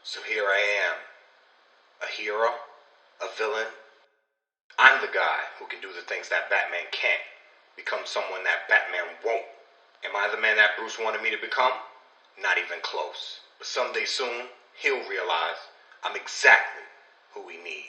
So here I am, a hero, a villain. I'm the guy who can do the things that Batman can't, become someone that Batman won't. Am I the man that Bruce wanted me to become? Not even close. But someday soon, he'll realize I'm exactly who he needs.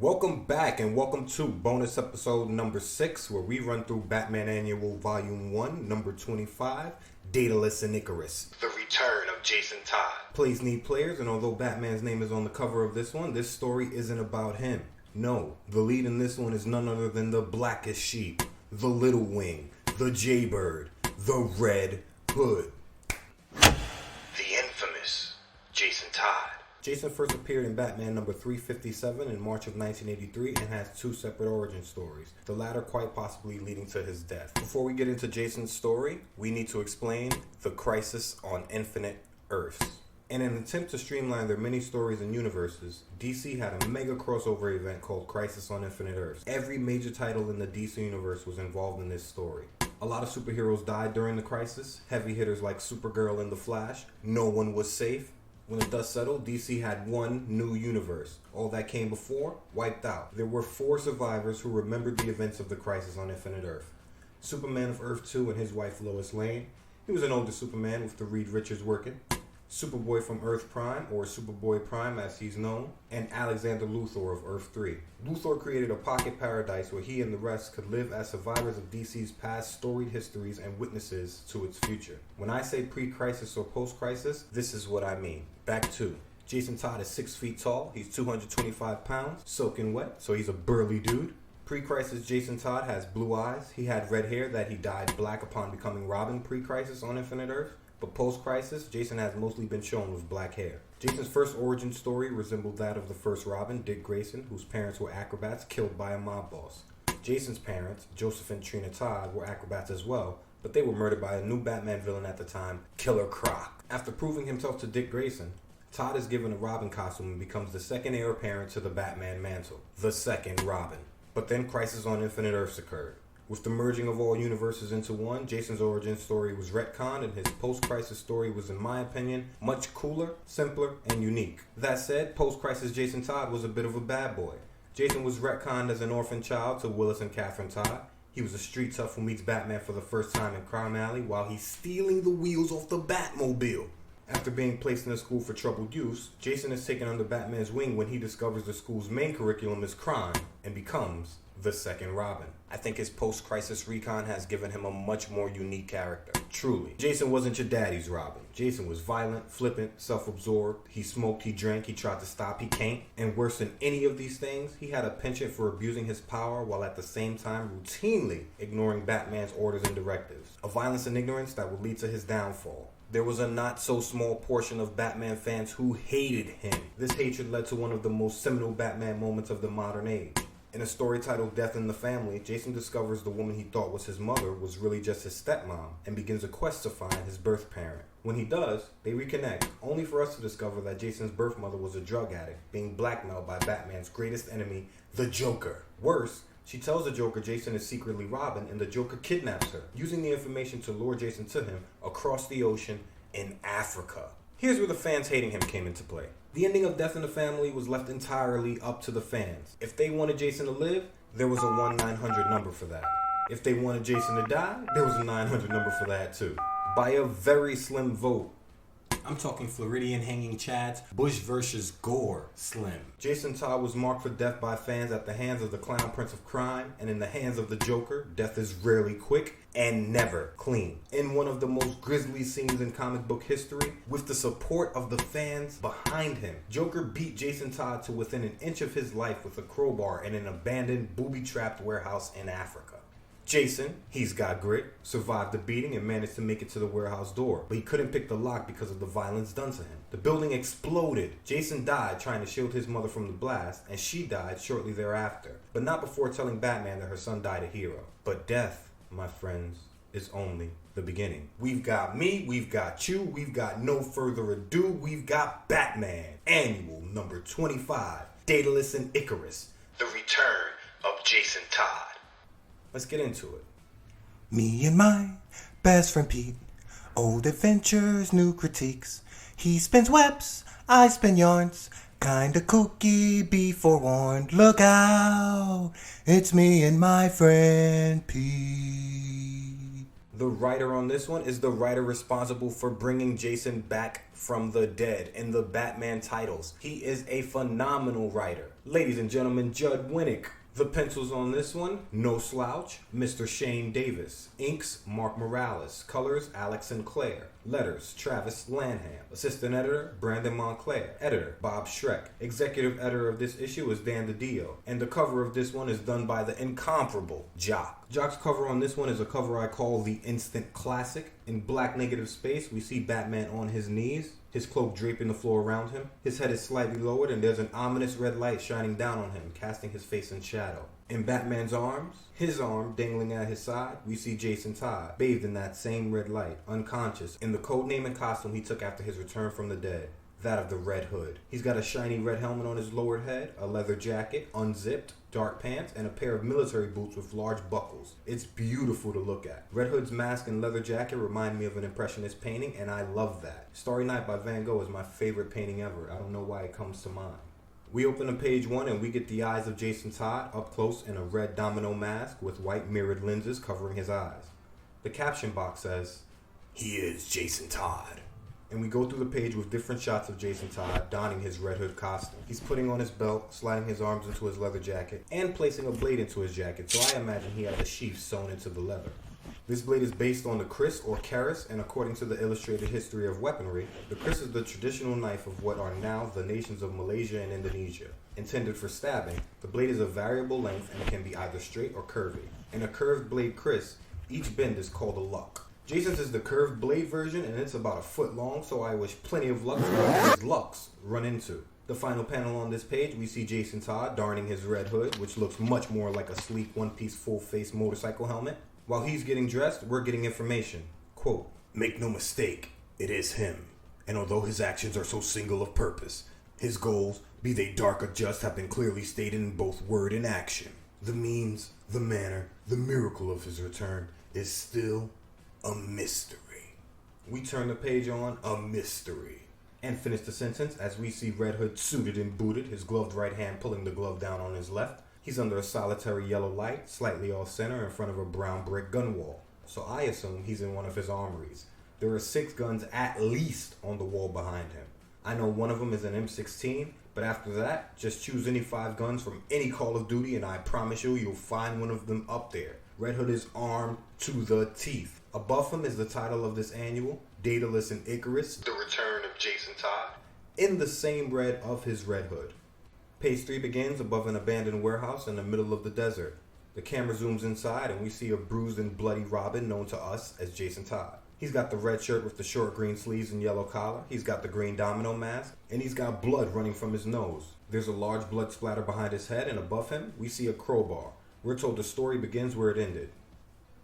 Welcome back and welcome to bonus episode number 6, where we run through Batman Annual Volume 1, number 25, Daedalus and Icarus. The return of Jason Todd. Plays need players, and although Batman's name is on the cover of this one, this story isn't about him. No, the lead in this one is none other than the Blackest Sheep, the Little Wing, the Jaybird, the Red Hood. The infamous Jason Todd. Jason first appeared in Batman number 357 in March of 1983 and has 2 separate origin stories, the latter quite possibly leading to his death. Before we get into Jason's story, we need to explain the Crisis on Infinite Earths. In an attempt to streamline their many stories and universes, DC had a mega crossover event called Crisis on Infinite Earths. Every major title in the DC universe was involved in this story. A lot of superheroes died during the crisis, heavy hitters like Supergirl and The Flash. No one was safe. When the dust settled, DC had one new universe. All that came before, wiped out. There were 4 survivors who remembered the events of the Crisis on Infinite Earth. Superman of Earth 2 and his wife Lois Lane. He was an older Superman with the Reed Richards working. Superboy from Earth Prime, or Superboy Prime as he's known, and Alexander Luthor of Earth 3. Luthor created a pocket paradise where he and the rest could live as survivors of DC's past storied histories and witnesses to its future. When I say pre-crisis or post-crisis, this is what I mean. Back to Jason Todd is 6 feet tall, he's 225 pounds, soaking wet, so he's a burly dude. Pre-crisis Jason Todd has blue eyes, he had red hair that he dyed black upon becoming Robin pre-crisis on Infinite Earth. But post-crisis, Jason has mostly been shown with black hair. Jason's first origin story resembled that of the first Robin, Dick Grayson, whose parents were acrobats killed by a mob boss. Jason's parents, Joseph and Trina Todd, were acrobats as well, but they were murdered by a new Batman villain at the time, Killer Croc. After proving himself to Dick Grayson, Todd is given a Robin costume and becomes the second heir apparent to the Batman mantle, the second Robin. But then Crisis on Infinite Earths occurred. With the merging of all universes into one, Jason's origin story was retconned, and his post-crisis story was, in my opinion, much cooler, simpler, and unique. That said, post-crisis Jason Todd was a bit of a bad boy. Jason was retconned as an orphan child to Willis and Catherine Todd. He was a street tough who meets Batman for the first time in Crime Alley while he's stealing the wheels off the Batmobile. After being placed in a school for troubled youth, Jason is taken under Batman's wing when he discovers the school's main curriculum is crime and becomes the second Robin. I think his post-crisis recon has given him a much more unique character. Truly. Jason wasn't your daddy's Robin. Jason was violent, flippant, self-absorbed. He smoked, he drank, he tried to stop, he can't. And worse than any of these things, he had a penchant for abusing his power while at the same time routinely ignoring Batman's orders and directives. A violence and ignorance that would lead to his downfall. There was a not so small portion of Batman fans who hated him. This hatred led to one of the most seminal Batman moments of the modern age. In a story titled Death in the Family, Jason discovers the woman he thought was his mother was really just his stepmom and begins a quest to find his birth parent. When he does, they reconnect, only for us to discover that Jason's birth mother was a drug addict, being blackmailed by Batman's greatest enemy, the Joker. Worse, she tells the Joker Jason is secretly Robin, and the Joker kidnaps her, using the information to lure Jason to him across the ocean in Africa. Here's where the fans hating him came into play. The ending of Death in the Family was left entirely up to the fans. If they wanted Jason to live, there was a 1-900 number for that. If they wanted Jason to die, there was a 900 number for that too. By a very slim vote. I'm talking Floridian hanging chads, Bush versus Gore slim. Jason Todd was marked for death by fans at the hands of the Clown Prince of Crime, and in the hands of the Joker, death is rarely quick and never clean. In one of the most grisly scenes in comic book history, with the support of the fans behind him, Joker beat Jason Todd to within an inch of his life with a crowbar in an abandoned, booby-trapped warehouse in Africa. Jason, he's got grit, survived the beating and managed to make it to the warehouse door, but he couldn't pick the lock because of the violence done to him. The building exploded. Jason died trying to shield his mother from the blast, and she died shortly thereafter, but not before telling Batman that her son died a hero. But death, my friends, is only the beginning. We've got me, we've got you, we've got no further ado, we've got Batman, Annual number 25, Daedalus and Icarus, The Return of Jason Todd. Let's get into it. Me and my best friend Pete, old adventures, new critiques. He spins webs, I spin yarns, kinda kooky, be forewarned. Look out, it's me and my friend Pete. The writer on this one is the writer responsible for bringing Jason back from the dead in the Batman titles. He is a phenomenal writer. Ladies and gentlemen, Judd Winnick. The pencils on this one, no slouch, Mr. Shane Davis. Inks, Mark Morales. Colors, Alex Sinclair. Letters, Travis Lanham. Assistant editor, Brandon Montclair. Editor, Bob Schreck. Executive editor of this issue is Dan DiDio. And the cover of this one is done by the incomparable Jock. Jock's cover on this one is a cover I call the Instant Classic. In black negative space, we see Batman on his knees, his cloak draping the floor around him. His head is slightly lowered and there's an ominous red light shining down on him, casting his face in shadow. In Batman's arms, his arm dangling at his side, we see Jason Todd, bathed in that same red light, unconscious, in the codename and costume he took after his return from the dead, that of the Red Hood. He's got a shiny red helmet on his lowered head, a leather jacket, unzipped, dark pants, and a pair of military boots with large buckles. It's beautiful to look at. Red Hood's mask and leather jacket remind me of an Impressionist painting, and I love that. Starry Night by Van Gogh is my favorite painting ever. I don't know why it comes to mind. We open to page 1 and we get the eyes of Jason Todd up close in a red domino mask with white mirrored lenses covering his eyes. The caption box says, "He is Jason Todd." And we go through the page with different shots of Jason Todd donning his Red Hood costume. He's putting on his belt, sliding his arms into his leather jacket, and placing a blade into his jacket, so I imagine he had the sheath sewn into the leather. This blade is based on the kris or keris, and according to the Illustrated History of Weaponry, the kris is the traditional knife of what are now the nations of Malaysia and Indonesia. Intended for stabbing, the blade is of variable length and can be either straight or curvy. In a curved blade kris, each bend is called a luck. Jason's is the curved blade version, and it's about a foot long, so I wish plenty of luck to what these lucks run into. The final panel on this page, we see Jason Todd darning his Red Hood, which looks much more like a sleek one-piece full-face motorcycle helmet. While he's getting dressed, we're getting information. Quote, "Make no mistake, it is him. And although his actions are so single of purpose, his goals, be they dark or just, have been clearly stated in both word and action. The means, the manner, the miracle of his return is still a mystery." We turn the page on a mystery and finish the sentence as we see Red Hood suited and booted, his gloved right hand pulling the glove down on his left. He's under a solitary yellow light, slightly off center in front of a brown brick gun wall. So I assume he's in one of his armories. There are 6 guns at least on the wall behind him. I know one of them is an M16, but after that, just choose any 5 guns from any Call of Duty and I promise you'll find one of them up there. Red Hood is armed to the teeth. Above him is the title of this annual, Daedalus and Icarus, The Return of Jason Todd, in the same red of his Red Hood. Page 3 begins above an abandoned warehouse in the middle of the desert. The camera zooms inside and we see a bruised and bloody Robin known to us as Jason Todd. He's got the red shirt with the short green sleeves and yellow collar. He's got the green domino mask and he's got blood running from his nose. There's a large blood splatter behind his head and above him we see a crowbar. We're told the story begins where it ended.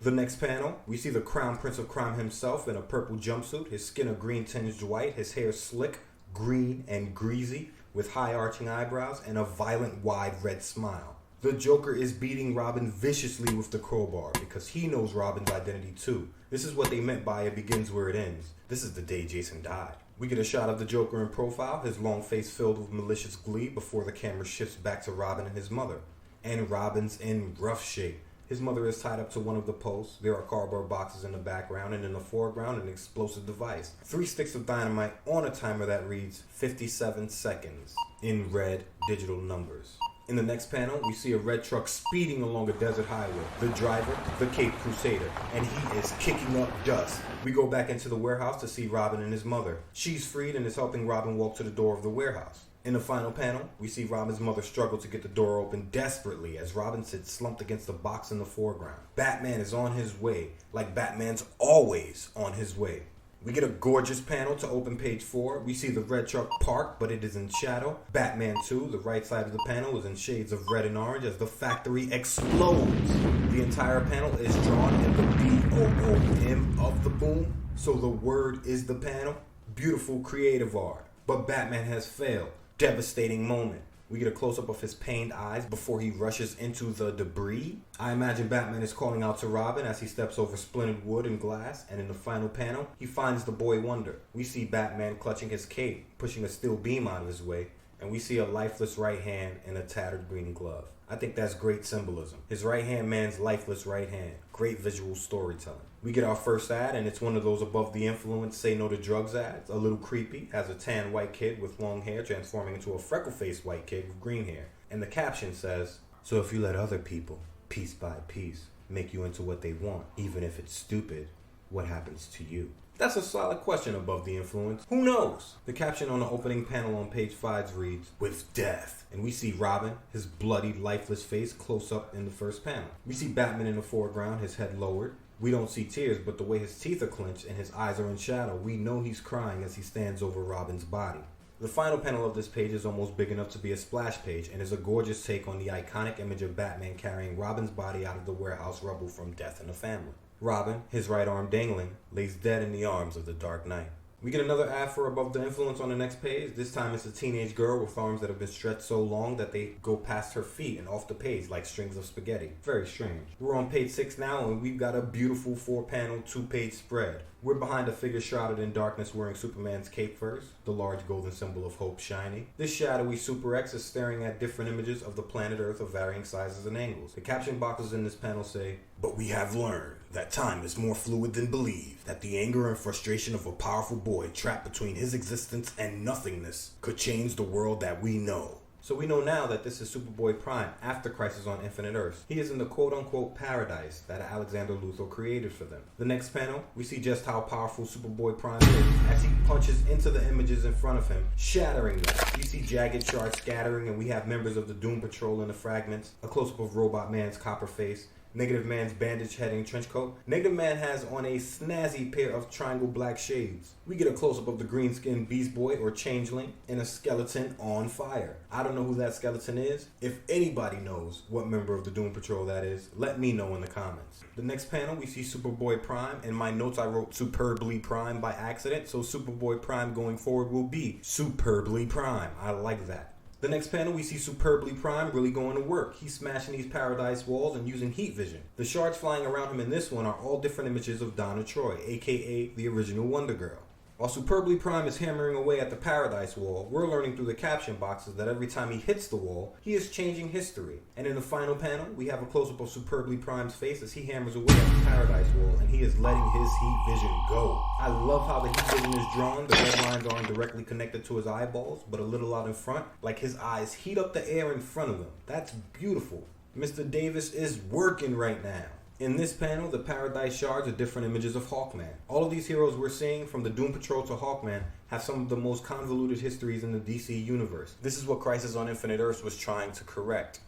The next panel, we see the Crown Prince of Crime himself in a purple jumpsuit, his skin a green tinged white, his hair slick, green, and greasy, with high arching eyebrows and a violent wide red smile. The Joker is beating Robin viciously with the crowbar because he knows Robin's identity too. This is what they meant by it begins where it ends. This is the day Jason died. We get a shot of the Joker in profile, his long face filled with malicious glee before the camera shifts back to Robin and his mother. And Robin's in rough shape. His mother is tied up to one of the posts. There are cardboard boxes in the background and in the foreground an explosive device. 3 sticks of dynamite on a timer that reads 57 seconds in red digital numbers. In the next panel, we see a red truck speeding along a desert highway. The driver, the Caped Crusader, and he is kicking up dust. We go back into the warehouse to see Robin and his mother. She's freed and is helping Robin walk to the door of the warehouse. In the final panel, we see Robin's mother struggle to get the door open desperately as Robin sits slumped against the box in the foreground. Batman is on his way, like Batman's always on his way. We get a gorgeous panel to open page 4. We see the red truck parked, but it is in shadow. Batman 2, the right side of the panel, is in shades of red and orange as the factory explodes. The entire panel is drawn in the B-O-O-M of the boom, so the word is the panel. Beautiful creative art. But Batman has failed. Devastating moment. We get a close-up of his pained eyes before he rushes into the debris. I imagine Batman is calling out to Robin as he steps over splintered wood and glass, and in the final panel, he finds the Boy Wonder. We see Batman clutching his cape, pushing a steel beam out of his way, and we see a lifeless right hand and a tattered green glove. I think that's great symbolism. His right-hand man's lifeless right hand. Great visual storytelling. We get our first ad, and it's one of those above the influence, say no to drugs ads. A little creepy, has a tan white kid with long hair transforming into a freckle-faced white kid with green hair. And the caption says, "So if you let other people, piece by piece, make you into what they want, even if it's stupid, what happens to you?" That's a solid question above the influence. Who knows? The caption on the opening panel on page 5 reads, "With death." And we see Robin, his bloody, lifeless face close up in the first panel. We see Batman in the foreground, his head lowered. We don't see tears, but the way his teeth are clenched and his eyes are in shadow, we know he's crying as he stands over Robin's body. The final panel of this page is almost big enough to be a splash page and is a gorgeous take on the iconic image of Batman carrying Robin's body out of the warehouse rubble from Death in the Family. Robin, his right arm dangling, lays dead in the arms of the Dark Knight. We get another ad for Above the Influence on the next page. This time it's a teenage girl with arms that have been stretched so long that they go past her feet and off the page like strings of spaghetti. Very strange. We're on page 6 now, and we've got a beautiful 4-panel, 2-page spread. We're behind a figure shrouded in darkness wearing Superman's cape first, the large golden symbol of hope shining. This shadowy Super X is staring at different images of the planet Earth of varying sizes and angles. The caption boxes in this panel say, "But we have learned that time is more fluid than believed, that the anger and frustration of a powerful boy trapped between his existence and nothingness could change the world that we know." So we know now that this is Superboy Prime after Crisis on Infinite Earths. He is in the quote-unquote paradise that Alexander Luthor created for them. The next panel, we see just how powerful Superboy Prime is as he punches into the images in front of him, shattering them. We see jagged shards scattering, and we have members of the Doom Patrol in the fragments, a close-up of Robot Man's copper face, Negative Man's bandage head and trench coat. Negative Man has on a snazzy pair of triangle black shades. We get a close-up of the green-skinned Beast Boy or Changeling and a skeleton on fire. I don't know who that skeleton is. If anybody knows what member of the Doom Patrol that is, let me know in the comments. The next panel, we see Superboy Prime. In my notes, I wrote Superbly Prime by accident, so Superboy Prime going forward will be Superbly Prime. I like that. The next panel, we see Superbly Prime really going to work. He's smashing these paradise walls and using heat vision. The shards flying around him in this one are all different images of Donna Troy, aka the original Wonder Girl. While Superbly Prime is hammering away at the paradise wall, we're learning through the caption boxes that every time he hits the wall, he is changing history. And in the final panel, we have a close-up of Superbly Prime's face as he hammers away at the paradise wall, and he is letting his heat vision go. I love how the heat vision is drawn. The red lines aren't directly connected to his eyeballs, but a little out in front, like his eyes heat up the air in front of him. That's beautiful. Mr. Davis is working right now. In this panel, the Paradise Shards are different images of Hawkman. All of these heroes we're seeing, from the Doom Patrol to Hawkman, have some of the most convoluted histories in the DC universe. This is what Crisis on Infinite Earths was trying to correct.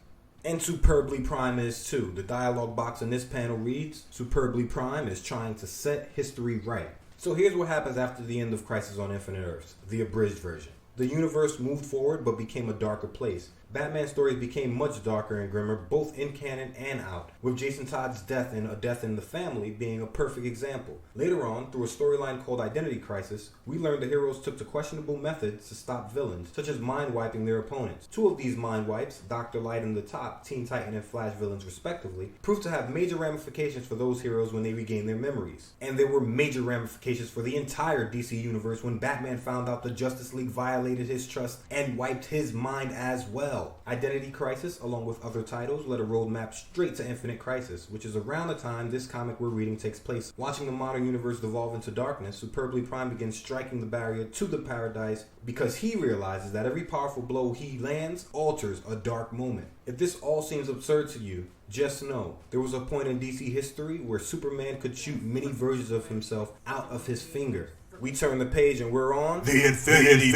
And Superbly Prime is too. The dialogue box in this panel reads, "Superbly Prime is trying to set history right." So here's what happens after the end of Crisis on Infinite Earths, the abridged version. The universe moved forward but became a darker place. Batman stories became much darker and grimmer, both in canon and out, with Jason Todd's death in A Death in the Family being a perfect example. Later on, through a storyline called Identity Crisis, we learned the heroes took to questionable methods to stop villains, such as mind-wiping their opponents. 2 of these mind wipes, Dr. Light and the Top, Teen Titan and Flash villains respectively, proved to have major ramifications for those heroes when they regained their memories. And there were major ramifications for the entire DC universe when Batman found out the Justice League violated his trust and wiped his mind as well. Identity Crisis, along with other titles, led a roadmap straight to Infinite Crisis, which is around the time this comic we're reading takes place. Watching the modern universe devolve into darkness, Superbly Prime begins striking the barrier to the paradise because he realizes that every powerful blow he lands alters a dark moment. If this all seems absurd to you, just know there was a point in DC history where Superman could shoot many versions of himself out of his finger. We turn the page and we're on the Infinity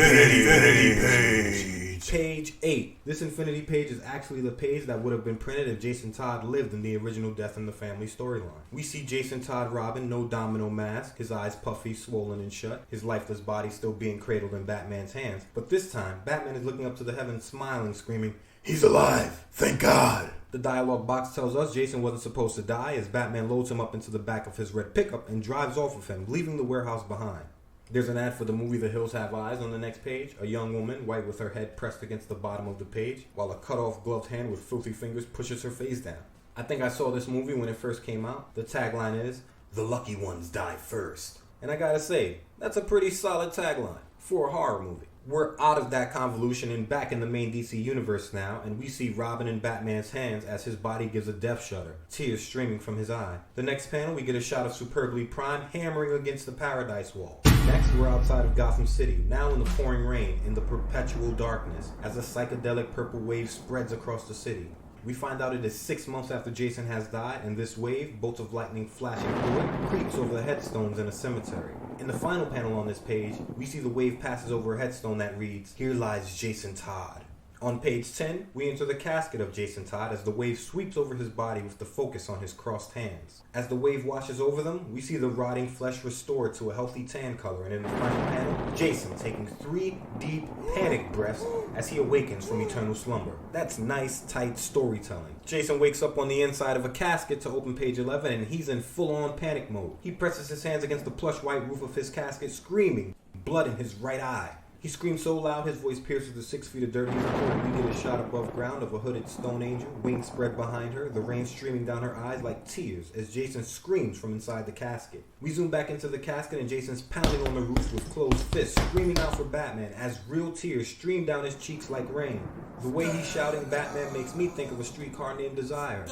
page. Page 8. This Infinity page is actually the page that would have been printed if Jason Todd lived in the original Death in the Family storyline. We see Jason Todd Robin, no domino mask, his eyes puffy, swollen and shut, his lifeless body still being cradled in Batman's hands. But this time, Batman is looking up to the heavens smiling, screaming, "He's alive! Thank God!" The dialogue box tells us Jason wasn't supposed to die as Batman loads him up into the back of his red pickup and drives off with him, leaving the warehouse behind. There's an ad for the movie The Hills Have Eyes on the next page. A young woman, white with her head pressed against the bottom of the page, while a cut-off gloved hand with filthy fingers pushes her face down. I think I saw this movie when it first came out. The tagline is, "The lucky ones die first." And I gotta say, that's a pretty solid tagline for a horror movie. We're out of that convolution and back in the main DC universe now, and we see Robin in Batman's hands as his body gives a death shudder, tears streaming from his eye. The next panel, we get a shot of Superbly Prime hammering against the Paradise Wall. Next, we're outside of Gotham City, now in the pouring rain, in the perpetual darkness, as a psychedelic purple wave spreads across the city. We find out it is 6 months after Jason has died, and this wave, bolts of lightning flashing through it, creeps over the headstones in a cemetery. In the final panel on this page, we see the wave passes over a headstone that reads, "Here lies Jason Todd." On page 10, we enter the casket of Jason Todd as the wave sweeps over his body with the focus on his crossed hands. As the wave washes over them, we see the rotting flesh restored to a healthy tan color, and in the final panel, Jason taking 3 deep panic breaths as he awakens from eternal slumber. That's nice, tight storytelling. Jason wakes up on the inside of a casket to open page 11, and he's in full-on panic mode. He presses his hands against the plush white roof of his casket, screaming, blood in his right eye. He screams so loud his voice pierces the 6 feet of dirt he's under. We get a shot above ground of a hooded stone angel, wings spread behind her, the rain streaming down her eyes like tears as Jason screams from inside the casket. We zoom back into the casket and Jason's pounding on the roof with closed fists, screaming out for Batman as real tears stream down his cheeks like rain. The way he's shouting Batman makes me think of a streetcar named Desire.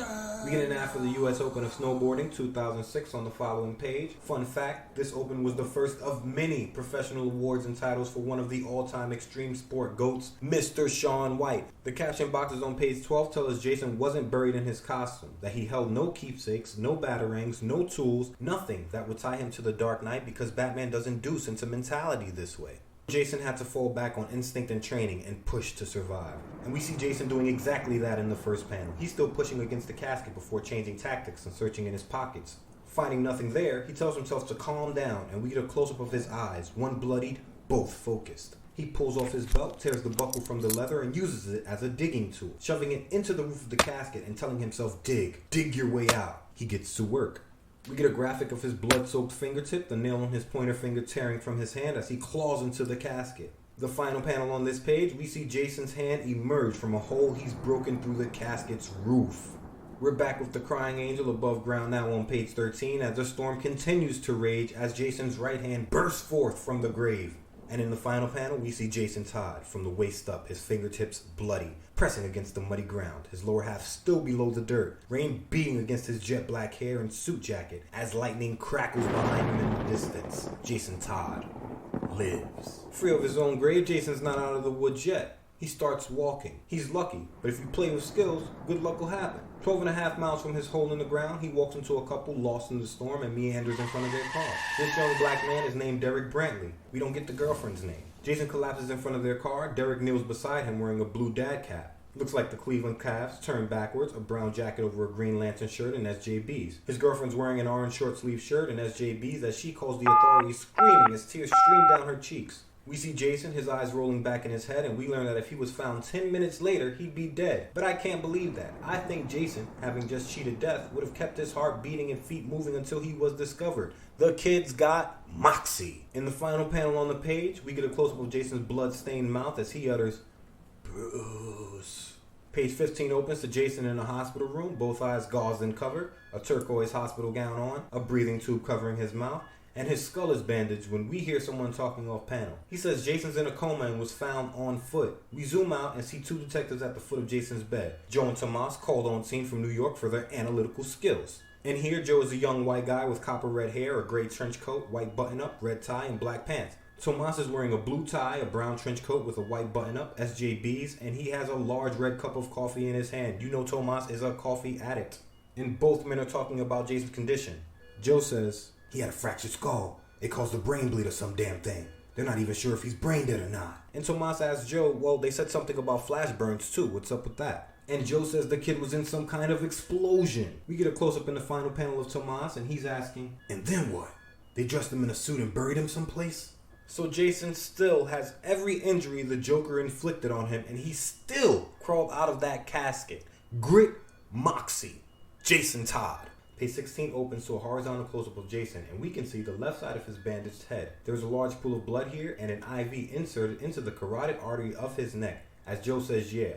We get an ad for the US Open of Snowboarding 2006 on the following page. Fun fact, this Open was the first of many professional awards and titles for one of the all-time extreme sport GOATs, Mr. Shaun White. The caption boxes on page 12 tell us Jason wasn't buried in his costume, that he held no keepsakes, no batarangs, no tools, nothing that would tie him to the Dark Knight because Batman doesn't do sentimentality this way. Jason had to fall back on instinct and training and push to survive. And we see Jason doing exactly that in the first panel. He's still pushing against the casket before changing tactics and searching in his pockets. Finding nothing there, he tells himself to calm down, and we get a close-up of his eyes, one bloodied, both focused. He pulls off his belt, tears the buckle from the leather, and uses it as a digging tool, shoving it into the roof of the casket and telling himself, dig your way out. He gets to work. We get a graphic of his blood-soaked fingertip, the nail on his pointer finger tearing from his hand as he claws into the casket. The final panel on this page, we see Jason's hand emerge from a hole he's broken through the casket's roof. We're back with the crying angel above ground now on page 13 as the storm continues to rage as Jason's right hand bursts forth from the grave. And in the final panel, we see Jason Todd from the waist up, his fingertips bloody, pressing against the muddy ground, his lower half still below the dirt, rain beating against his jet black hair and suit jacket as lightning crackles behind him in the distance. Jason Todd lives. Free of his own grave, Jason's not out of the woods yet. He starts walking. He's lucky, but if you play with skills, good luck will happen. 12.5 miles from his hole in the ground, he walks into a couple lost in the storm and meanders in front of their car. This young black man is named Derek Brantley. We don't get the girlfriend's name. Jason collapses in front of their car. Derek kneels beside him wearing a blue dad cap. Looks like the Cleveland Cavs turned backwards, a brown jacket over a Green Lantern shirt and SJBs. His girlfriend's wearing an orange short sleeve shirt and SJBs as she calls the authorities, screaming as tears stream down her cheeks. We see Jason, his eyes rolling back in his head, and we learn that if he was found 10 minutes later, he'd be dead. But I can't believe that. I think Jason, having just cheated death, would have kept his heart beating and feet moving until he was discovered. The kid's got moxie. In the final panel on the page, we get a close-up of Jason's blood-stained mouth as he utters, Bruce. Page 15 opens to Jason in a hospital room, both eyes gauzed and covered, a turquoise hospital gown on, a breathing tube covering his mouth, and his skull is bandaged when we hear someone talking off panel. He says Jason's in a coma and was found on foot. We zoom out and see 2 detectives at the foot of Jason's bed. Joe and Tomas called on scene from New York for their analytical skills. In here, Joe is a young white guy with copper red hair, a gray trench coat, white button-up, red tie, and black pants. Tomas is wearing a blue tie, a brown trench coat with a white button-up, SJBs, and he has a large red cup of coffee in his hand. You know Tomas is a coffee addict. And both men are talking about Jason's condition. Joe says, he had a fractured skull. It caused a brain bleed or some damn thing. They're not even sure if he's brain dead or not. And Tomas asks Joe, well, they said something about flash burns too. What's up with that? And Joe says the kid was in some kind of explosion. We get a close-up in the final panel of Tomas, and he's asking, and then what? They dressed him in a suit and buried him someplace? So Jason still has every injury the Joker inflicted on him, and he still crawled out of that casket. Grit, moxie. Jason Todd. Page 16 opens to a horizontal close-up of Jason, and we can see the left side of his bandaged head. There's a large pool of blood here and an IV inserted into the carotid artery of his neck. As Joe says, yeah,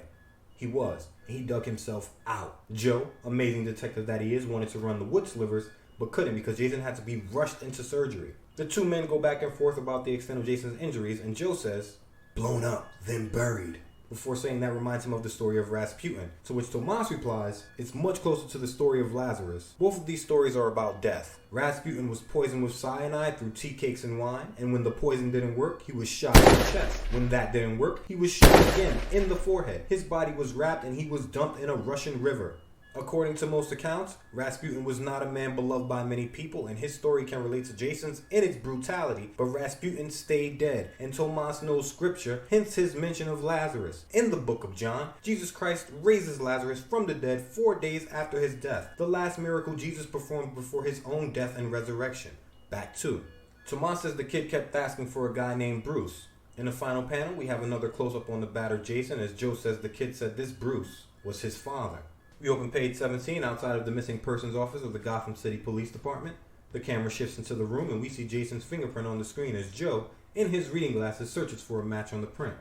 he was. And he dug himself out. Joe, amazing detective that he is, wanted to run the wood slivers, but couldn't because Jason had to be rushed into surgery. The two men go back and forth about the extent of Jason's injuries, and Joe says, blown up, then buried. Before saying that reminds him of the story of Rasputin, to which Tomas replies, it's much closer to the story of Lazarus. Both of these stories are about death. Rasputin was poisoned with cyanide through tea cakes and wine, and when the poison didn't work, he was shot in the chest. When that didn't work, he was shot again in the forehead. His body was wrapped and he was dumped in a Russian river. According to most accounts, Rasputin was not a man beloved by many people, and his story can relate to Jason's in its brutality, but Rasputin stayed dead, and Tomas knows scripture, hence his mention of Lazarus. In the book of John, Jesus Christ raises Lazarus from the dead 4 days after his death, the last miracle Jesus performed before his own death and resurrection. Back to Tomas says the kid kept asking for a guy named Bruce. In the final panel, we have another close-up on the battered Jason, as Joe says the kid said this Bruce was his father. We open page 17 outside of the missing persons office of the Gotham City Police Department. The camera shifts into the room and we see Jason's fingerprint on the screen as Joe, in his reading glasses, searches for a match on the print.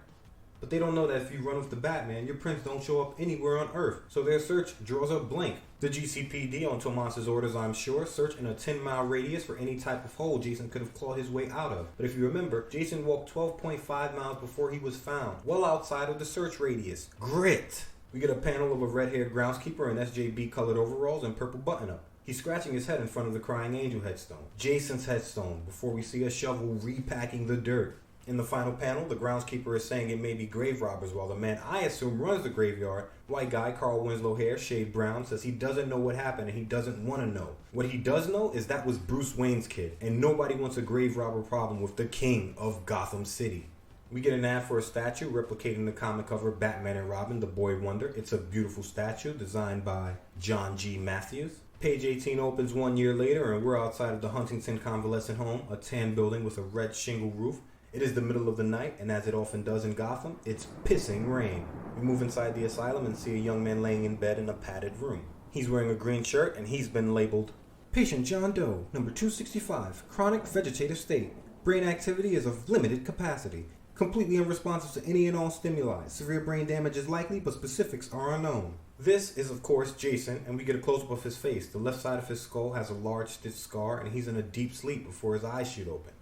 But they don't know that if you run with the Batman, your prints don't show up anywhere on Earth, so their search draws up blank. The GCPD, on Tomas's orders I'm sure, search in a 10-mile radius for any type of hole Jason could have clawed his way out of. But if you remember, Jason walked 12.5 miles before he was found, well outside of the search radius. Grit! We get a panel of a red-haired groundskeeper in SJB-colored overalls and purple button-up. He's scratching his head in front of the Crying Angel headstone, Jason's headstone, before we see a shovel repacking the dirt. In the final panel, the groundskeeper is saying it may be grave robbers, while the man I assume runs the graveyard, white guy, Carl Winslow hair, shade brown, says he doesn't know what happened and he doesn't want to know. What he does know is that was Bruce Wayne's kid, and nobody wants a grave robber problem with the king of Gotham City. We get an ad for a statue replicating the comic cover Batman and Robin, the Boy Wonder. It's a beautiful statue designed by John G. Matthews. Page 18 opens 1 year later and we're outside of the Huntington Convalescent Home, a tan building with a red shingle roof. It is the middle of the night, and as it often does in Gotham, it's pissing rain. We move inside the asylum and see a young man laying in bed in a padded room. He's wearing a green shirt and he's been labeled Patient John Doe, number 265, chronic vegetative state. Brain activity is of limited capacity. Completely unresponsive to any and all stimuli. Severe brain damage is likely, but specifics are unknown. This is, of course, Jason, and we get a close-up of his face. The left side of his skull has a large stitched scar, and he's in a deep sleep before his eyes shoot open.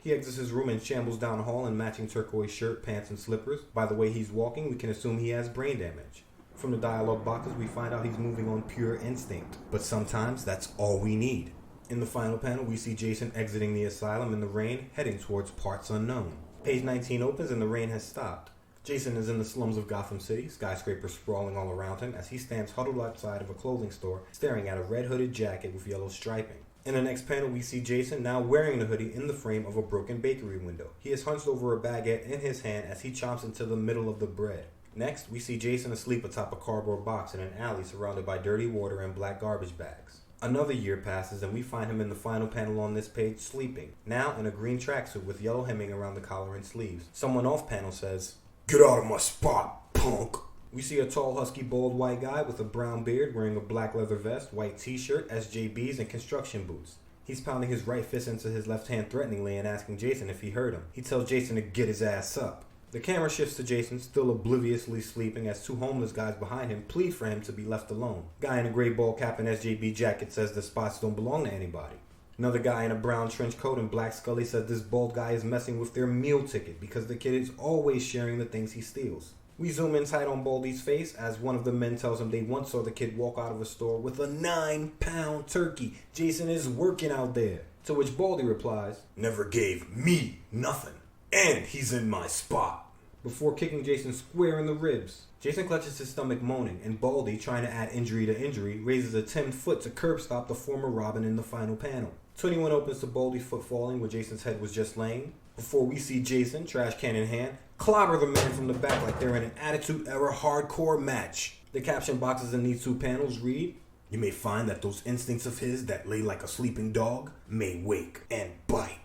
He exits his room and shambles down the hall in matching turquoise shirt, pants, and slippers. By the way he's walking, we can assume he has brain damage. From the dialogue boxes, we find out he's moving on pure instinct. But sometimes that's all we need. In the final panel, we see Jason exiting the asylum in the rain, heading towards parts unknown. Page 19 opens and the rain has stopped. Jason is in the slums of Gotham City, skyscrapers sprawling all around him as he stands huddled outside of a clothing store, staring at a red hooded jacket with yellow striping. In the next panel, we see Jason now wearing the hoodie in the frame of a broken bakery window. He is hunched over a baguette in his hand as he chomps into the middle of the bread. Next, we see Jason asleep atop a cardboard box in an alley surrounded by dirty water and black garbage bags. Another year passes and we find him in the final panel on this page sleeping, now in a green tracksuit with yellow hemming around the collar and sleeves. Someone off panel says, "Get out of my spot, punk!" We see a tall, husky, bald white guy with a brown beard wearing a black leather vest, white t-shirt, SJBs, and construction boots. He's pounding his right fist into his left hand threateningly and asking Jason if he heard him. He tells Jason to get his ass up. The camera shifts to Jason, still obliviously sleeping, as two homeless guys behind him plead for him to be left alone. Guy in a gray ball cap and SJB jacket says the spots don't belong to anybody. Another guy in a brown trench coat and black scully says this bald guy is messing with their meal ticket because the kid is always sharing the things he steals. We zoom in tight on Baldy's face as one of the men tells him they once saw the kid walk out of a store with a 9-pound turkey. Jason is working out there. To which Baldy replies, "Never gave me nothing. And he's in my spot." Before kicking Jason square in the ribs. Jason clutches his stomach moaning, and Baldy, trying to add injury to injury, raises a 10-foot to curb stop the former Robin in the final panel. 21 opens to Baldy's foot falling where Jason's head was just laying. Before we see Jason, trash can in hand, clobber the man from the back like they're in an Attitude Era hardcore match. The caption boxes in these two panels read, "You may find that those instincts of his that lay like a sleeping dog may wake and bite."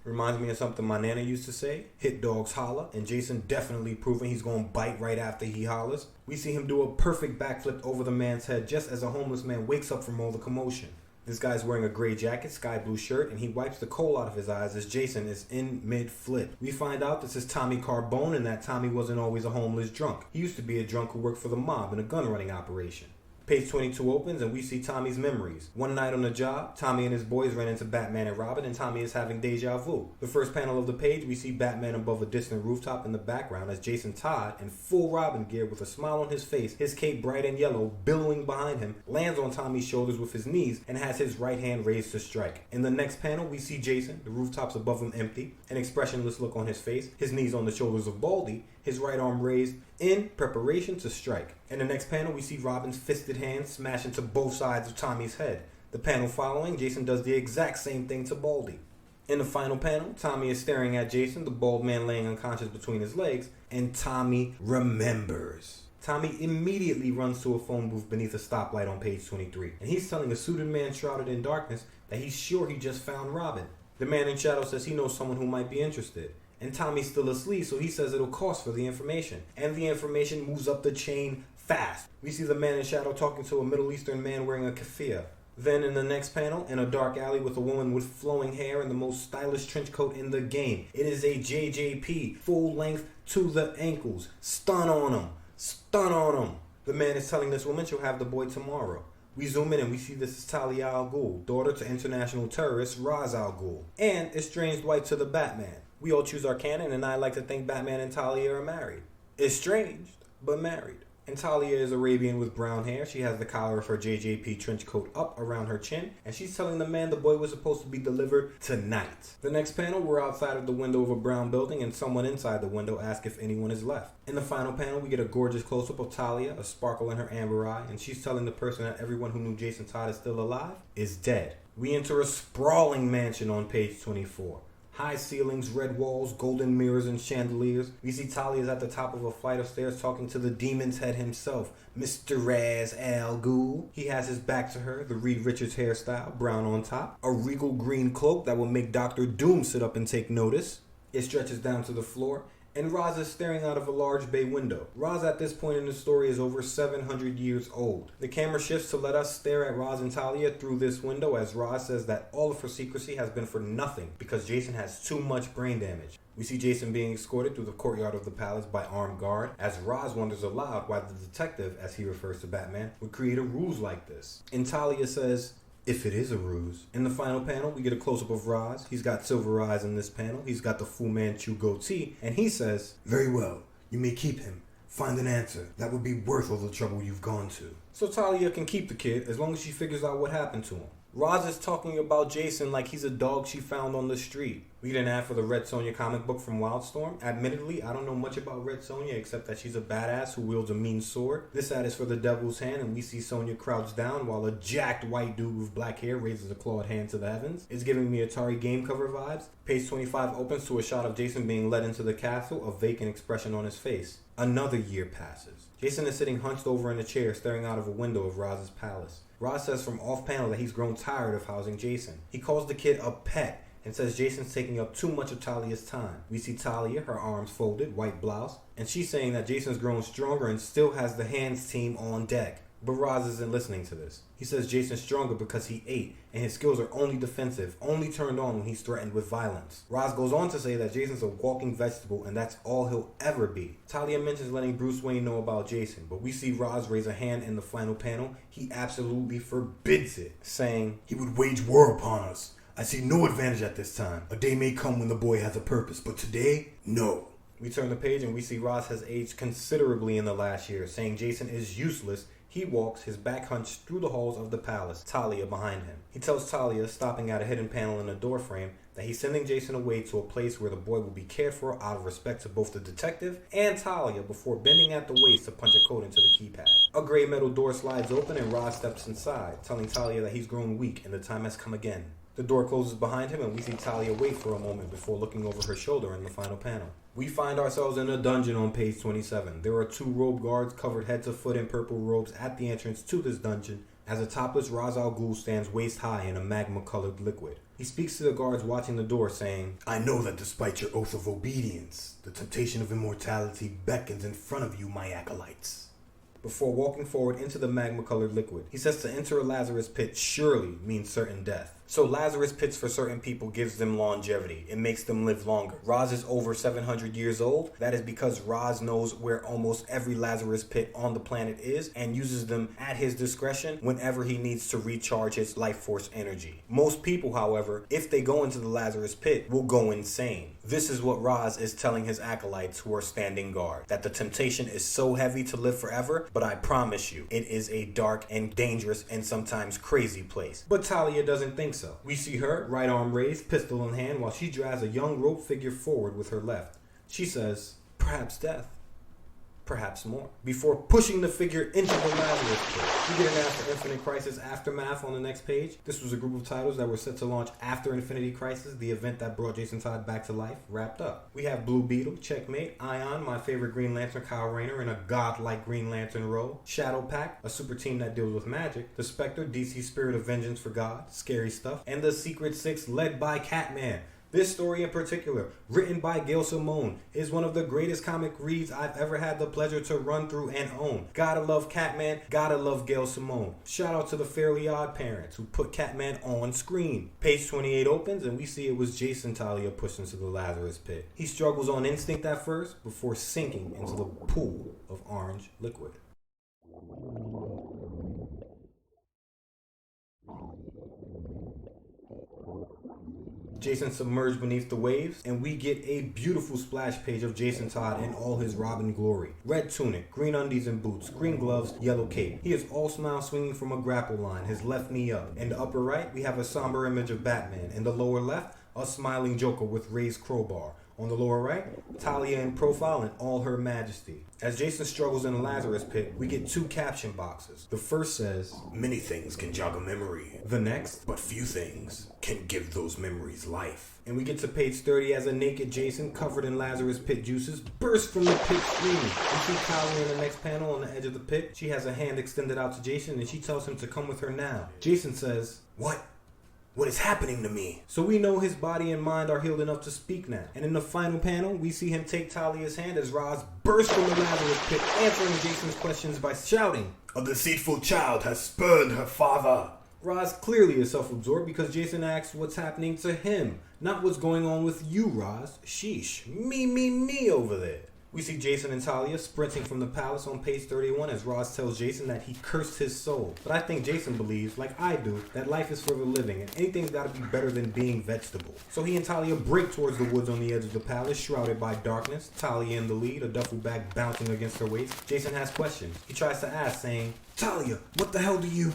Reminds me of something my nana used to say, hit dogs holler, and Jason definitely proving he's going to bite right after he hollers. We see him do a perfect backflip over the man's head just as a homeless man wakes up from all the commotion. This guy's wearing a gray jacket, sky blue shirt, and he wipes the coal out of his eyes as Jason is in mid-flip. We find out this is Tommy Carbone and that Tommy wasn't always a homeless drunk. He used to be a drunk who worked for the mob in a gun running operation. Page 22 opens and we see Tommy's memories. One night on the job, Tommy and his boys ran into Batman and Robin, and Tommy is having deja vu. The first panel of the page, we see Batman above a distant rooftop in the background as Jason Todd, in full Robin gear with a smile on his face, his cape bright and yellow, billowing behind him, lands on Tommy's shoulders with his knees and has his right hand raised to strike. In the next panel, we see Jason, the rooftops above him empty, an expressionless look on his face, his knees on the shoulders of Baldy, his right arm raised in preparation to strike. In the next panel, we see Robin's fisted hand smash into both sides of Tommy's head. The panel following, Jason does the exact same thing to Baldy. In the final panel, Tommy is staring at Jason, the bald man laying unconscious between his legs, and Tommy remembers. Tommy immediately runs to a phone booth beneath a stoplight on page 23, and he's telling a suited man shrouded in darkness that he's sure he just found Robin. The man in shadow says he knows someone who might be interested. And Tommy's still asleep, so he says it'll cost for the information. And the information moves up the chain fast. We see the man in shadow talking to a Middle Eastern man wearing a keffiyeh. Then in the next panel, in a dark alley with a woman with flowing hair and the most stylish trench coat in the game. It is a JJP, full length to the ankles. Stun on him. Stun on him. The man is telling this woman she'll have the boy tomorrow. We zoom in and we see this is Talia al Ghul, daughter to international terrorist Ra's al Ghul, and estranged wife to the Batman. We all choose our canon, and I like to think Batman and Talia are married. Estranged, but married. And Talia is Arabian with brown hair. She has the collar of her JJP trench coat up around her chin, and she's telling the man the boy was supposed to be delivered tonight. The next panel, we're outside of the window of a brown building, and someone inside the window asks if anyone is left. In the final panel, we get a gorgeous close-up of Talia, a sparkle in her amber eye, and she's telling the person that everyone who knew Jason Todd is still alive is dead. We enter a sprawling mansion on page 24. High ceilings, red walls, golden mirrors, and chandeliers. We see Talia's at the top of a flight of stairs talking to the demon's head himself, Mr. Ra's al Ghul. He has his back to her, the Reed Richards hairstyle, brown on top, a regal green cloak that will make Dr. Doom sit up and take notice. It stretches down to the floor, and Ra's is staring out of a large bay window. Ra's at this point in the story is over 700 years old. The camera shifts to let us stare at Ra's and Talia through this window as Ra's says that all of her secrecy has been for nothing because Jason has too much brain damage. We see Jason being escorted through the courtyard of the palace by armed guard as Ra's wonders aloud why the detective, as he refers to Batman, would create a ruse like this. And Talia says, if it is a ruse. In the final panel, we get a close-up of Ra's. He's got silver eyes in this panel. He's got the Fu Manchu goatee. And he says, very well, you may keep him. Find an answer. That would be worth all the trouble you've gone to. So Talia can keep the kid as long as she figures out what happened to him. Ra's is talking about Jason like he's a dog she found on the street. We get an ad for the Red Sonja comic book from Wildstorm. Admittedly, I don't know much about Red Sonja except that she's a badass who wields a mean sword. This ad is for the Devil's Hand, and we see Sonja crouched down while a jacked white dude with black hair raises a clawed hand to the heavens. It's giving me Atari game cover vibes. Page 25 opens to a shot of Jason being led into the castle, a vacant expression on his face. Another year passes. Jason is sitting hunched over in a chair staring out of a window of Raz's palace. Raz says from off-panel that he's grown tired of housing Jason. He calls the kid a pet and says Jason's taking up too much of Talia's time. We see Talia, her arms folded, white blouse, and she's saying that Jason's grown stronger and still has the hands team on deck. But Raz isn't listening to this. He says Jason's stronger because he ate, and his skills are only defensive, only turned on when he's threatened with violence. Raz goes on to say that Jason's a walking vegetable, and that's all he'll ever be. Talia mentions letting Bruce Wayne know about Jason, but we see Raz raise a hand in the final panel. He absolutely forbids it, saying, he would wage war upon us. I see no advantage at this time. A day may come when the boy has a purpose, but today, no. We turn the page and we see Raz has aged considerably in the last year, saying Jason is useless. He walks, his back hunched through the halls of the palace, Talia behind him. He tells Talia, stopping at a hidden panel in a doorframe, that he's sending Jason away to a place where the boy will be cared for out of respect to both the detective and Talia before bending at the waist to punch a code into the keypad. A gray metal door slides open and Raz steps inside, telling Talia that he's grown weak and the time has come again. The door closes behind him and we see Talia wait for a moment before looking over her shoulder in the final panel. We find ourselves in a dungeon on page 27. There are two robe guards covered head to foot in purple robes at the entrance to this dungeon as a topless Ra's al Ghul stands waist high in a magma-colored liquid. He speaks to the guards watching the door saying, I know that despite your oath of obedience, the temptation of immortality beckons in front of you, my acolytes. before walking forward into the magma-colored liquid. He says to enter a Lazarus pit surely means certain death. So Lazarus pits for certain people gives them longevity. It makes them live longer. Roz is over 700 years old. That is because Roz knows where almost every Lazarus pit on the planet is and uses them at his discretion whenever he needs to recharge his life force energy. Most people, however, if they go into the Lazarus pit, will go insane. This is what Roz is telling his acolytes who are standing guard, that the temptation is so heavy to live forever, but I promise you, it is a dark and dangerous and sometimes crazy place. But Talia doesn't think so. We see her, right arm raised, pistol in hand, while she drives a young rope figure forward with her left. She says, perhaps death, perhaps more, before pushing the figure into the Lazarus pit. We get an After Infinite Crisis aftermath on the next page. This was a group of titles that were set to launch after Infinity Crisis, the event that brought Jason Todd back to life, wrapped up. We have Blue Beetle, Checkmate, Ion, my favorite Green Lantern, Kyle Rayner in a godlike Green Lantern role, Shadow Pack, a super team that deals with magic, the Spectre, DC Spirit of Vengeance for God, scary stuff, and the Secret Six led by Catman. This story in particular, written by Gail Simone, is one of the greatest comic reads I've ever had the pleasure to run through and own. Gotta love Catman, gotta love Gail Simone. Shout out to the Fairly Odd Parents who put Catman on screen. Page 28 opens and we see it was Jason Talia pushed into the Lazarus pit. He struggles on instinct at first before sinking into the pool of orange liquid. Jason submerged beneath the waves, and we get a beautiful splash page of Jason Todd in all his Robin glory. Red tunic, green undies and boots, green gloves, yellow cape. He is all smile swinging from a grapple line, his left knee up. In the upper right, we have a somber image of Batman. In the lower left, a smiling Joker with raised crowbar. On the lower right, Talia in profile in all her majesty. As Jason struggles in the Lazarus pit, we get two caption boxes. The first says, many things can jog a memory. The next, but few things can give those memories life. And we get to page 30 as a naked Jason, covered in Lazarus pit juices, bursts from the pit screaming. We see Talia in the next panel on the edge of the pit. She has a hand extended out to Jason and she tells him to come with her now. Jason says, what? What is happening to me? So we know his body and mind are healed enough to speak now. And in the final panel, we see him take Talia's hand as Roz bursts from the Lazarus pit, answering Jason's questions by shouting, a deceitful child has spurned her father. Roz clearly is self-absorbed because Jason asks what's happening to him, not what's going on with you, Roz. Sheesh, me over there. We see Jason and Talia sprinting from the palace on page 31 as Roz tells Jason that he cursed his soul. But I think Jason believes, like I do, that life is for the living and anything's gotta be better than being vegetable. So he and Talia break towards the woods on the edge of the palace, shrouded by darkness. Talia in the lead, a duffel bag bouncing against her waist. Jason has questions. He tries to ask, saying, Talia, what the hell do you...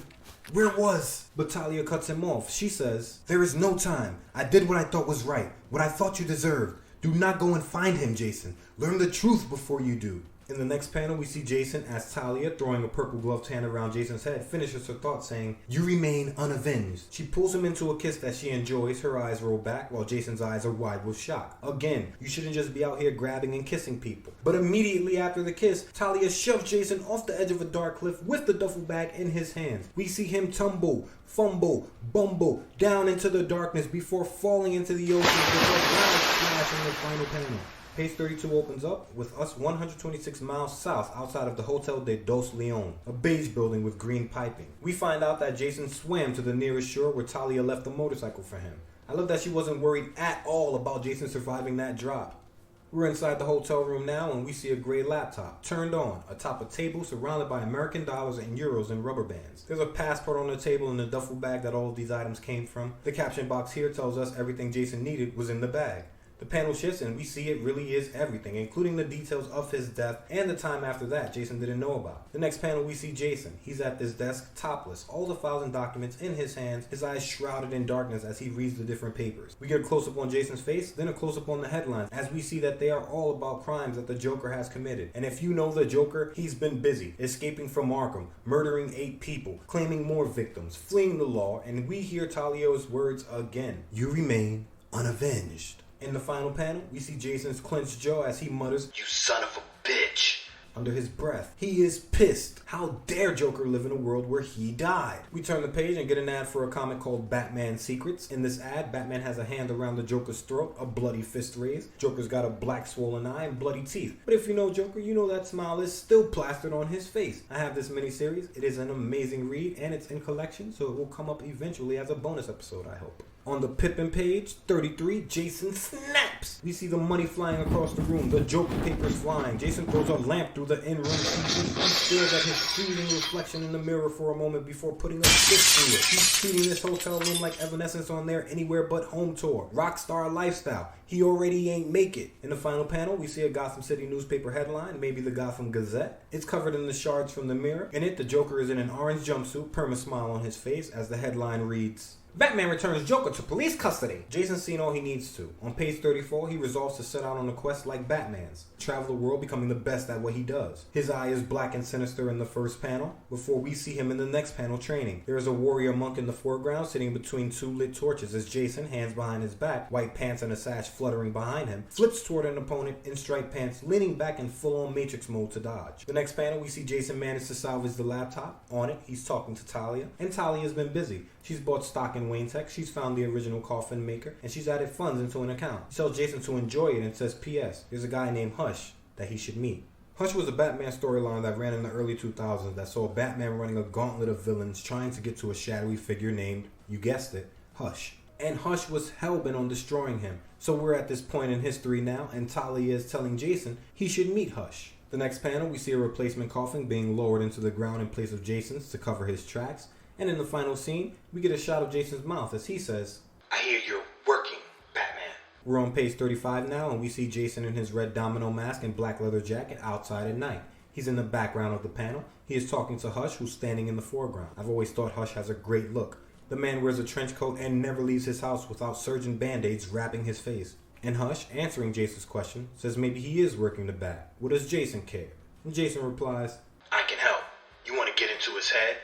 Where was? But Talia cuts him off. She says, there is no time. I did what I thought was right, what I thought you deserved. Do not go and find him, Jason. Learn the truth before you do. In the next panel, we see Jason as Talia, throwing a purple gloved hand around Jason's head, finishes her thought saying, you remain unavenged. She pulls him into a kiss that she enjoys, her eyes roll back while Jason's eyes are wide with shock. Again, you shouldn't just be out here grabbing and kissing people. But immediately after the kiss, Talia shoves Jason off the edge of a dark cliff with the duffel bag in his hands. We see him tumble, fumble, bumble down into the darkness before falling into the ocean with a loud splash in the final panel. Page 32 opens up with us 126 miles south outside of the Hotel de Dos Leon, a beige building with green piping. We find out that Jason swam to the nearest shore where Talia left the motorcycle for him. I love that she wasn't worried at all about Jason surviving that drop. We're inside the hotel room now and we see a gray laptop turned on atop a table surrounded by American dollars and euros and rubber bands. There's a passport on the table and the duffel bag that all of these items came from. The caption box here tells us everything Jason needed was in the bag. The panel shifts and we see it really is everything, including the details of his death and the time after that Jason didn't know about. The next panel we see Jason. He's at this desk topless, all the files and documents in his hands, his eyes shrouded in darkness as he reads the different papers. We get a close-up on Jason's face, then a close-up on the headlines as we see that they are all about crimes that the Joker has committed. And if you know the Joker, he's been busy, escaping from Arkham, murdering 8 people, claiming more victims, fleeing the law, and we hear Talia's words again. You remain unavenged. In the final panel, we see Jason's clenched jaw as he mutters, you son of a bitch. under his breath. He is pissed. How dare Joker live in a world where he died? We turn the page and get an ad for a comic called Batman Secrets. In this ad, Batman has a hand around the Joker's throat, a bloody fist raised. Joker's got a black swollen eye and bloody teeth. But if you know Joker, you know that smile is still plastered on his face. I have this miniseries. It is an amazing read and it's in collection, so it will come up eventually as a bonus episode, I hope. On the Pippin page, 33, Jason snaps. We see the money flying across the room, the Joker papers flying. Jason throws a lamp through the in-room TV. He stares at his fleeting reflection in the mirror for a moment before putting a fist through it. He's treating this hotel room like Evanescence on their Anywhere But Home tour. Rockstar lifestyle. He already ain't make it. In the final panel, we see a Gotham City newspaper headline, maybe the Gotham Gazette. It's covered in the shards from the mirror. In it, the Joker is in an orange jumpsuit, perma smile on his face, as the headline reads, Batman returns Joker to police custody. Jason's seen all he needs to. On page 34, he resolves to set out on a quest like Batman's. Travel the world, becoming the best at what he does. His eye is black and sinister in the first panel, before we see him in the next panel training. There is a warrior monk in the foreground, sitting between two lit torches as Jason, hands behind his back, white pants and a sash fluttering behind him, flips toward an opponent in striped pants, leaning back in full-on Matrix mode to dodge. The next panel, we see Jason manage to salvage the laptop. On it, he's talking to Talia, and Talia's been busy. She's bought stock in Wayne Tech, she's found the original coffin maker, and she's added funds into an account. She tells Jason to enjoy it and says, P.S. There's a guy named Hush that he should meet. Hush was a Batman storyline that ran in the early 2000s that saw Batman running a gauntlet of villains trying to get to a shadowy figure named, you guessed it, Hush. And Hush was hellbent on destroying him. So we're at this point in history now, and Talia is telling Jason he should meet Hush. The next panel, we see a replacement coffin being lowered into the ground in place of Jason's to cover his tracks. And in the final scene, we get a shot of Jason's mouth as he says, I hear you're working, Batman. We're on page 35 now, and we see Jason in his red domino mask and black leather jacket outside at night. He's in the background of the panel. He is talking to Hush, who's standing in the foreground. I've always thought Hush has a great look. The man wears a trench coat and never leaves his house without surgeon band-aids wrapping his face. And Hush, answering Jason's question, says maybe he is working the bat. What does Jason care? And Jason replies, I can help. You want to get into his head?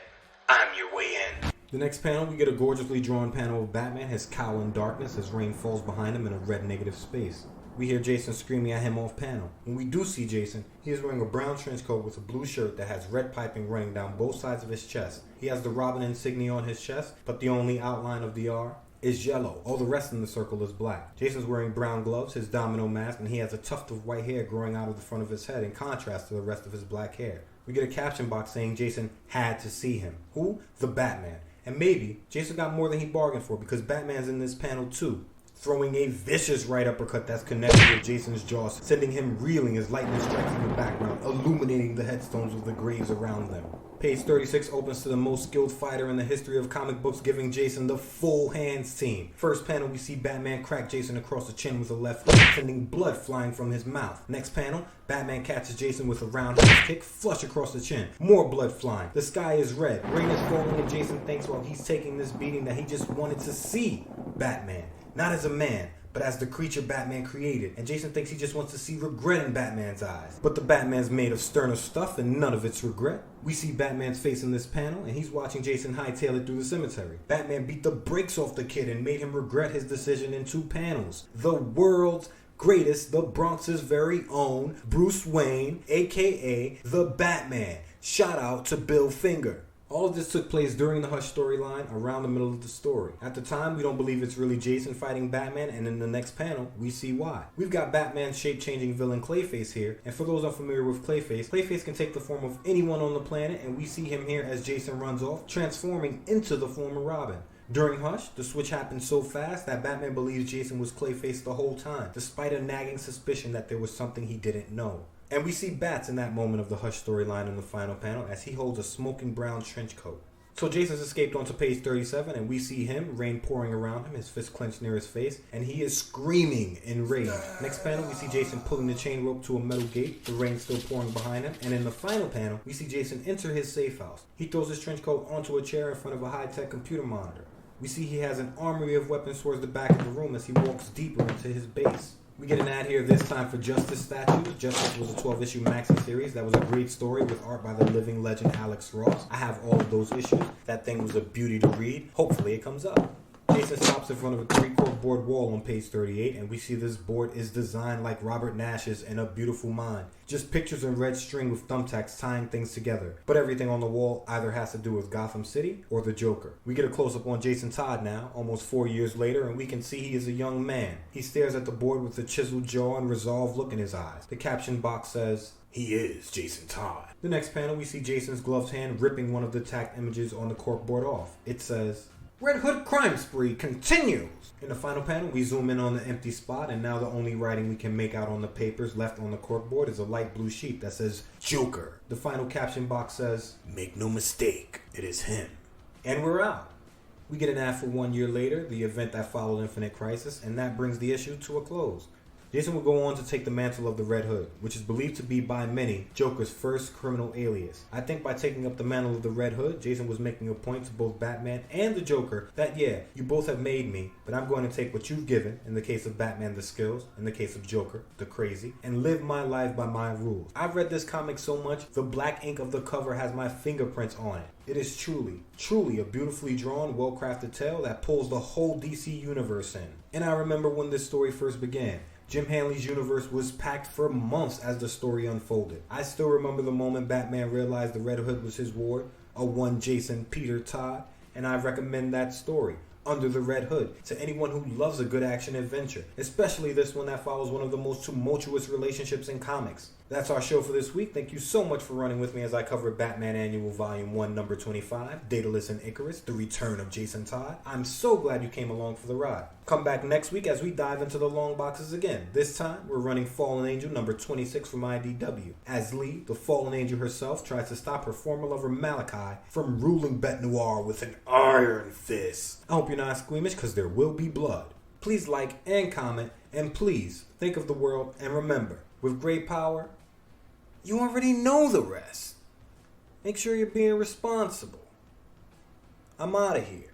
I'm your way in. The next panel, we get a gorgeously drawn panel of Batman, his cowl in darkness as rain falls behind him in a red negative space. We hear Jason screaming at him off panel. When we do see Jason, he is wearing a brown trench coat with a blue shirt that has red piping running down both sides of his chest. He has the Robin insignia on his chest, but the only outline of the R is yellow. All the rest in the circle is black. Jason's wearing brown gloves, his domino mask, and he has a tuft of white hair growing out of the front of his head in contrast to the rest of his black hair. We get a caption box saying Jason had to see him. Who? The Batman. And maybe Jason got more than he bargained for because Batman's in this panel too, throwing a vicious right uppercut that's connected with Jason's jaw, sending him reeling as lightning strikes in the background, illuminating the headstones of the graves around them. Page 36 opens to the most skilled fighter in the history of comic books, giving Jason the full hands team. First panel, we see Batman crack Jason across the chin with a left hook, sending blood flying from his mouth. Next panel, Batman catches Jason with a round hook kick, flush across the chin. More blood flying. The sky is red. Rain is falling, and Jason thinks while he's taking this beating that he just wanted to see Batman. Not as a man, but as the creature Batman created. And Jason thinks he just wants to see regret in Batman's eyes. But the Batman's made of sterner stuff and none of it's regret. We see Batman's face in this panel and he's watching Jason hightail it through the cemetery. Batman beat the brakes off the kid and made him regret his decision in 2 panels. The world's greatest, the Bronx's very own, Bruce Wayne, aka the Batman. Shout out to Bill Finger. All of this took place during the Hush storyline around the middle of the story. At the time, we don't believe it's really Jason fighting Batman, and in the next panel, we see why. We've got Batman's shape-changing villain Clayface here, and for those unfamiliar with Clayface, Clayface can take the form of anyone on the planet, and we see him here as Jason runs off, transforming into the form of Robin. During Hush, the switch happened so fast that Batman believes Jason was Clayface the whole time, despite a nagging suspicion that there was something he didn't know. And we see Bats in that moment of the Hush storyline in the final panel as he holds a smoking brown trench coat. So Jason's escaped onto page 37 and we see him, rain pouring around him, his fist clenched near his face, and he is screaming in rage. Next panel, we see Jason pulling the chain rope to a metal gate, the rain still pouring behind him, and in the final panel, we see Jason enter his safe house. He throws his trench coat onto a chair in front of a high-tech computer monitor. We see he has an armory of weapons towards the back of the room as he walks deeper into his base. We get an ad here this time for Justice statues. Justice was a 12-issue maxi series that was a great story with art by the living legend Alex Ross. I have all of those issues. That thing was a beauty to read. Hopefully it comes up. Jason stops in front of a 3-quart board wall on page 38, and we see this board is designed like Robert Nash's in A Beautiful Mind. Just pictures in red string with thumbtacks tying things together. But everything on the wall either has to do with Gotham City or the Joker. We get a close-up on Jason Todd now, almost 4 years later, and we can see he is a young man. He stares at the board with a chiseled jaw and resolved look in his eyes. The caption box says, "He is Jason Todd." The next panel, we see Jason's gloved hand ripping one of the tacked images on the corkboard off. It says, "Red Hood crime spree continues." In the final panel, we zoom in on the empty spot, and now the only writing we can make out on the papers left on the corkboard is a light blue sheet that says, "Joker." The final caption box says, "Make no mistake, it is him." And we're out. We get an ad for 1 year later, the event that followed Infinite Crisis, and that brings the issue to a close. Jason will go on to take the mantle of the Red Hood, which is believed to be by many Joker's first criminal alias. I think by taking up the mantle of the Red Hood, Jason was making a point to both Batman and the Joker that yeah, you both have made me, but I'm going to take what you've given, in the case of Batman the skills, in the case of Joker, the crazy, and live my life by my rules. I've read this comic so much, the black ink of the cover has my fingerprints on it. It is truly a beautifully drawn, well-crafted tale that pulls the whole DC universe in. And I remember when this story first began. Jim Hanley's universe was packed for months as the story unfolded. I still remember the moment Batman realized the Red Hood was his ward, a one Jason Peter Todd, and I recommend that story, Under the Red Hood, to anyone who loves a good action adventure, especially this one that follows one of the most tumultuous relationships in comics. That's our show for this week. Thank you so much for running with me as I covered Batman Annual Volume 1, Number 25, Daedalus and Icarus, The Return of Jason Todd. I'm so glad you came along for the ride. Come back next week as we dive into the long boxes again. This time, we're running Fallen Angel number 26 from IDW, as Lee, the Fallen Angel herself, tries to stop her former lover Malachi from ruling Bet Noir with an iron fist. I hope you're not squeamish, because there will be blood. Please like and comment, and please think of the world, and remember, with great power, you already know the rest. Make sure you're being responsible. I'm out of here.